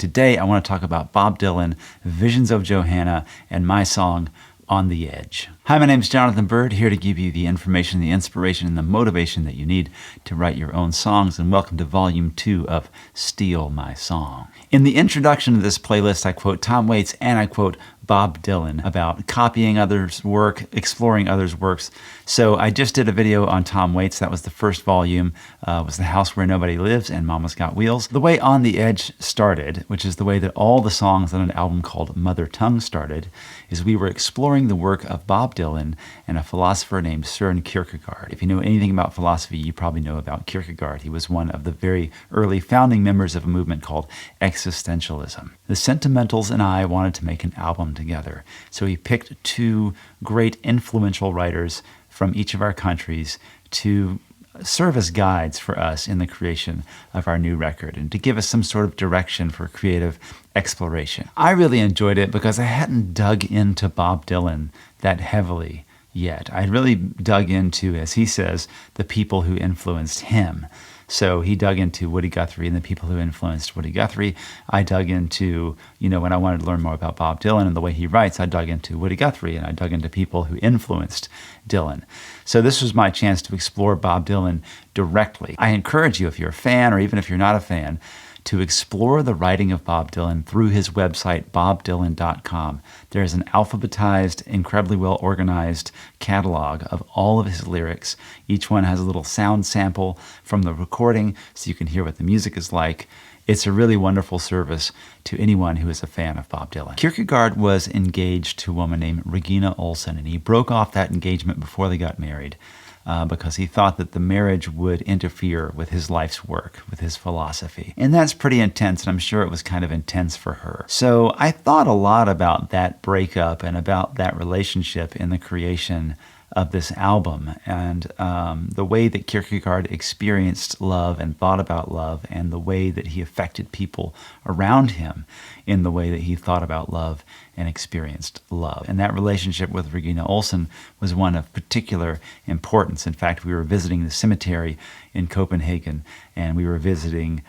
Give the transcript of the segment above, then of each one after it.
Today, I want to talk about Bob Dylan, Visions of Johanna, and my song, On the Edge. Hi, my name is Jonathan Byrd, here to give you the information, the inspiration, and the motivation that you need to write your own songs, and welcome to Volume 2 of Steal My Song. In the introduction to this playlist, I quote Tom Waits and I quote Bob Dylan about copying others' work, exploring others' works. So I just did a video on Tom Waits. That was the first volume, was The House Where Nobody Lives and Mama's Got Wheels. The way On the Edge started, which is the way that all the songs on an album called Mother Tongue started, is we were exploring the work of Bob Dylan and a philosopher named Soren Kierkegaard. If you know anything about philosophy, you probably know about Kierkegaard. He was one of the very early founding members of a movement called existentialism. The Sentimentals and I wanted to make an album together. So he picked two great influential writers from each of our countries to serve as guides for us in the creation of our new record and to give us some sort of direction for creative exploration. I really enjoyed it because I hadn't dug into Bob Dylan that heavily yet. I really dug into, as he says, the people who influenced him. So he dug into Woody Guthrie and the people who influenced Woody Guthrie. I dug into, when I wanted to learn more about Bob Dylan and the way he writes, I dug into Woody Guthrie and I dug into people who influenced Dylan. So this was my chance to explore Bob Dylan directly. I encourage you, if you're a fan or even if you're not a fan, to explore the writing of Bob Dylan through his website, bobdylan.com. There's an alphabetized, incredibly well-organized catalog of all of his lyrics. Each one has a little sound sample from the recording so you can hear what the music is like. It's a really wonderful service to anyone who is a fan of Bob Dylan. Kierkegaard was engaged to a woman named Regina Olsen, and he broke off that engagement before they got married. Because he thought that the marriage would interfere with his life's work, with his philosophy. And that's pretty intense, and I'm sure it was kind of intense for her. So I thought a lot about that breakup and about that relationship in the creation of this album, and the way that Kierkegaard experienced love and thought about love, and the way that he affected people around him in the way that he thought about love and experienced love. And that relationship with Regina Olsen was one of particular importance. In fact, we were visiting the cemetery in Copenhagen, and we were visiting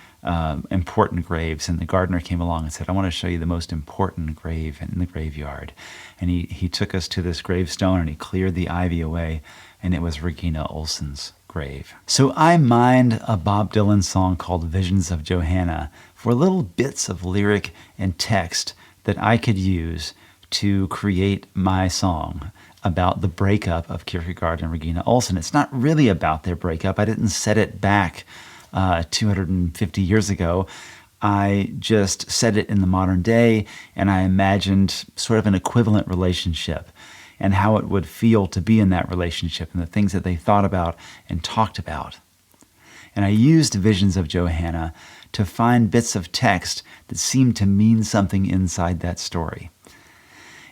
important graves, and the gardener came along and said, I want to show you the most important grave in the graveyard. And he took us to this gravestone and he cleared the ivy away, and it was Regina Olsen's grave. So I mined a Bob Dylan song called Visions of Johanna for little bits of lyric and text that I could use to create my song about the breakup of Kierkegaard and Regina Olsen. It's not really about their breakup. I didn't set it back 250 years ago. I just set it in the modern day, and I imagined sort of an equivalent relationship and how it would feel to be in that relationship and the things that they thought about and talked about. And I used Visions of Johanna to find bits of text that seemed to mean something inside that story.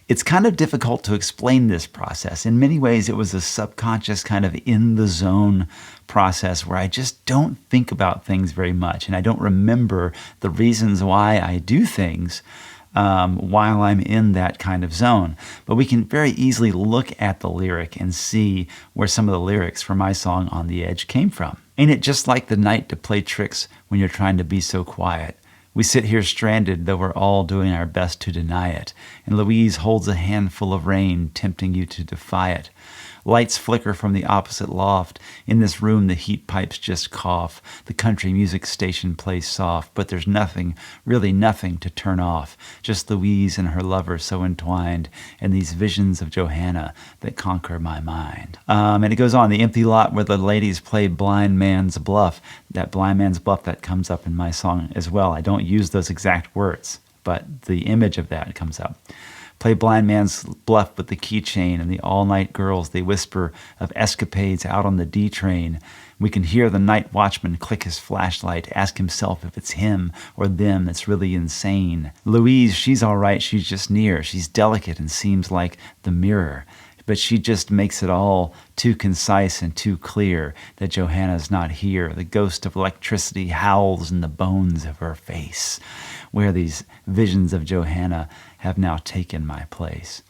It's kind of difficult to explain this process. In many ways, it was a subconscious kind of in-the-zone process where I just don't think about things very much, and I don't remember the reasons why I do things while I'm in that kind of zone. But we can very easily look at the lyric and see where some of the lyrics for my song On the Edge came from. Ain't it just like the night to play tricks when you're trying to be so quiet? We sit here stranded, though we're all doing our best to deny it. And Louise holds a handful of rain, tempting you to defy it. Lights flicker from the opposite loft. In this room, the heat pipes just cough. The country music station plays soft, but there's nothing, really nothing to turn off. Just Louise and her lover so entwined, and these visions of Johanna that conquer my mind. And it goes on, the empty lot where the ladies play blind man's bluff. That blind man's bluff, that comes up in my song as well. I don't use those exact words, but the image of that comes up. Play blind man's bluff with the keychain, and the all-night girls, they whisper of escapades out on the D train. We can hear the night watchman click his flashlight, ask himself if it's him or them that's really insane. Louise, she's all right, she's just near. She's delicate and seems like the mirror. But she just makes it all too concise and too clear that Johanna's not here. The ghost of electricity howls in the bones of her face, where these visions of Johanna have now taken my place.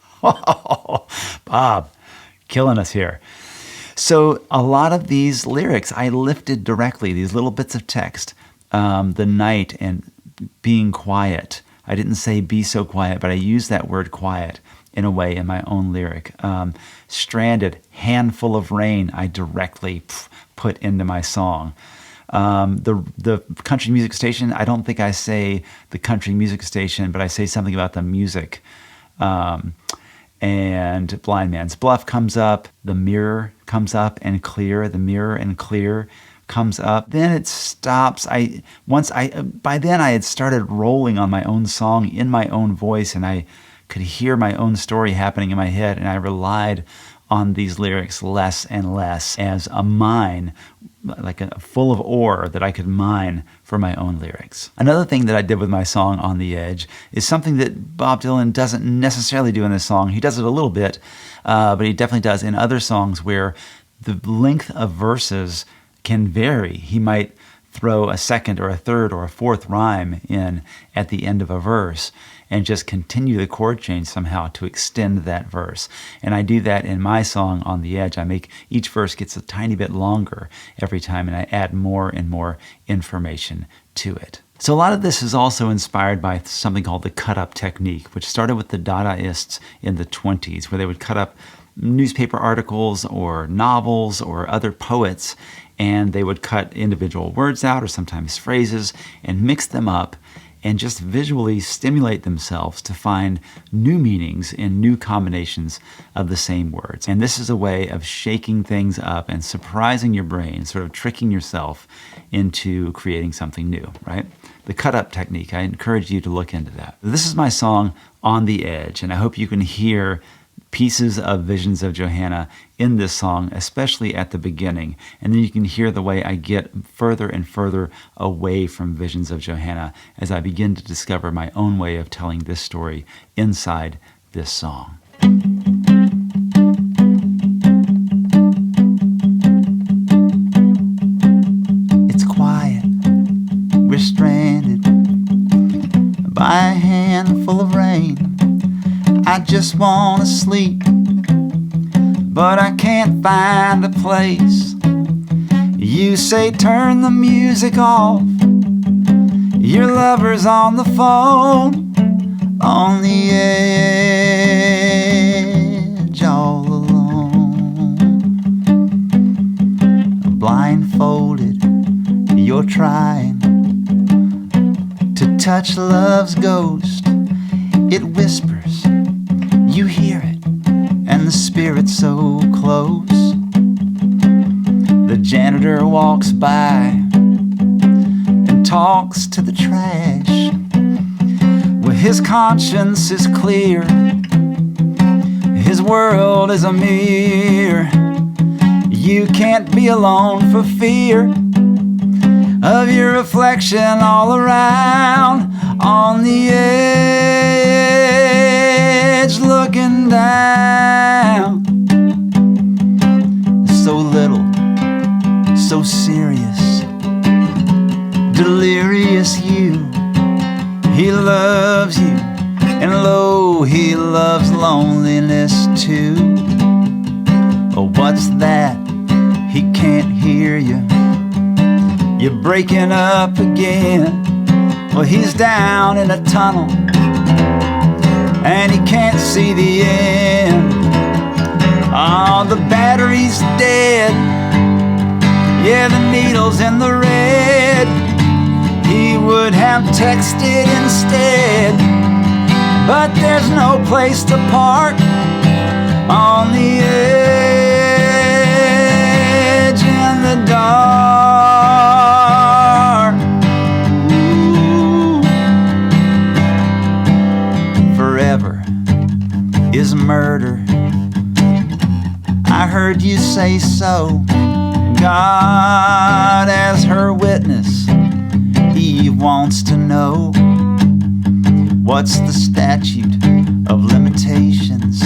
Bob, killing us here. So a lot of these lyrics I lifted directly, these little bits of text, the night and being quiet. I didn't say be so quiet, but I used that word quiet in a way in my own lyric. Stranded, handful of rain, I directly put into my song. The country music station, I don't think I say the country music station, but I say something about the music. And Blind Man's Bluff comes up, the mirror comes up and clear, the mirror and clear comes up. Then it stops. By then I had started rolling on my own song in my own voice, and I could hear my own story happening in my head, and I relied on these lyrics less and less as a mine, like full of ore that I could mine for my own lyrics. Another thing that I did with my song On the Edge is something that Bob Dylan doesn't necessarily do in this song. He does it a little bit, but he definitely does in other songs where the length of verses can vary. He might throw a second or a third or a fourth rhyme in at the end of a verse and just continue the chord change somehow to extend that verse. And I do that in my song On the Edge. I make each verse gets a tiny bit longer every time, and I add more and more information to it. So a lot of this is also inspired by something called the cut-up technique, which started with the Dadaists in the 20s, where they would cut up newspaper articles or novels or other poets, and they would cut individual words out or sometimes phrases and mix them up and just visually stimulate themselves to find new meanings in new combinations of the same words. And this is a way of shaking things up and surprising your brain, sort of tricking yourself into creating something new, right? The cut-up technique, I encourage you to look into that. This is my song On the Edge, and I hope you can hear pieces of Visions of Johanna in this song, especially at the beginning. And then you can hear the way I get further and further away from Visions of Johanna as I begin to discover my own way of telling this story inside this song. It's quiet, we're stranded by a handful of rain. I just wanna sleep, but I can't find a place. You say turn the music off, your lover's on the phone, on the edge, all alone. Blindfolded, you're trying to touch love's ghost. It whispers, you hear it, and the spirit's so close. The janitor walks by and talks to the trash. Well, his conscience is clear, his world is a mirror. You can't be alone for fear of your reflection all around. On the edge, looking down. So little, so serious, delirious you. He loves you, and lo, he loves loneliness too. Oh, what's that? He can't hear you. You're breaking up again. Well, he's down in a tunnel, and he can't see the end. Oh, the battery's dead. Yeah, the needle's in the red. He would have texted instead, but there's no place to park. On the edge in the dark. Is murder. I heard you say so. God as her witness, Eve wants to know, what's the statute of limitations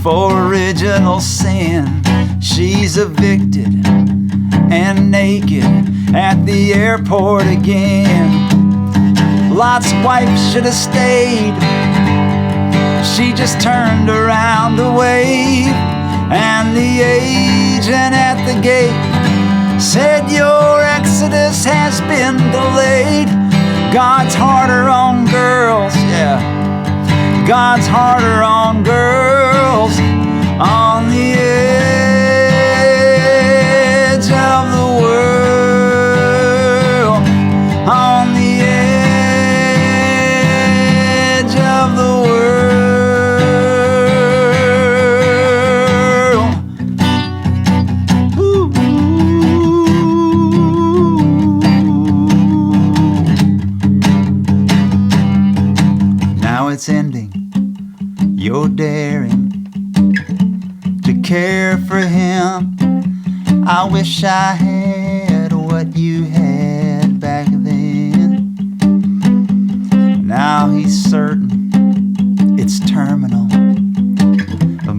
for original sin? She's evicted and naked at the airport again. Lot's wife should have stayed. She just turned around to wave, and the agent at the gate said your exodus has been delayed. God's harder on girls, yeah. God's harder on girls on the edge of the world, on the edge of the world. Ooh. Now it's ending. You're daring to care for him. I wish I had what you had back then. Now he's certain it's terminal,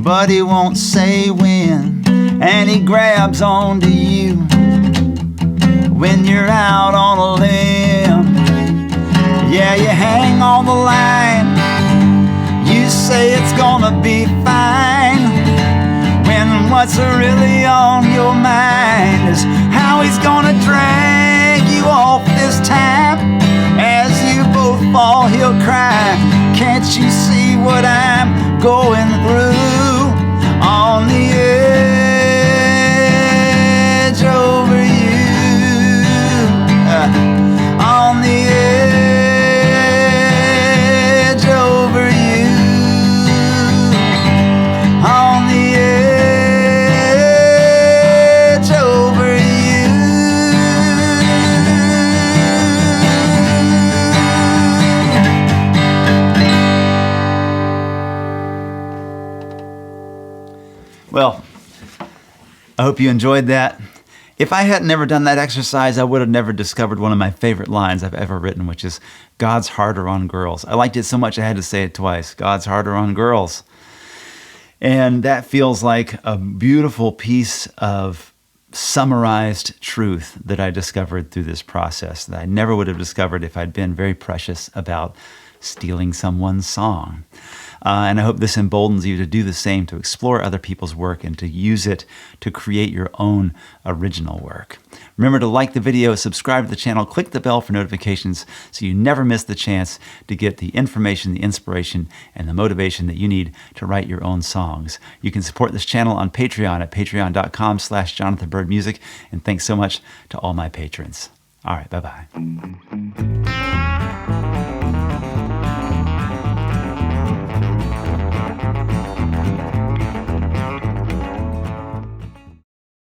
but he won't say when, and he grabs onto you when you're out on a limb. Yeah, you hang on the line. You say it's gonna be fine, when what's really on your mind is how he's gonna drag you off this time. As you both fall, he'll cry, can't you see what I'm going through? On the edge over you, on the edge over you. On the edge over you. Well, I hope you enjoyed that. If I hadn't never done that exercise, I would have never discovered one of my favorite lines I've ever written, which is, God's harder on girls. I liked it so much I had to say it twice. God's harder on girls. And that feels like a beautiful piece of summarized truth that I discovered through this process that I never would have discovered if I'd been very precious about stealing someone's song. And I hope this emboldens you to do the same, to explore other people's work and to use it to create your own original work. Remember to like the video, subscribe to the channel, click the bell for notifications so you never miss the chance to get the information, the inspiration, and the motivation that you need to write your own songs. You can support this channel on Patreon at patreon.com/JonathanByrdMusic. And thanks so much to all my patrons. All right, bye-bye.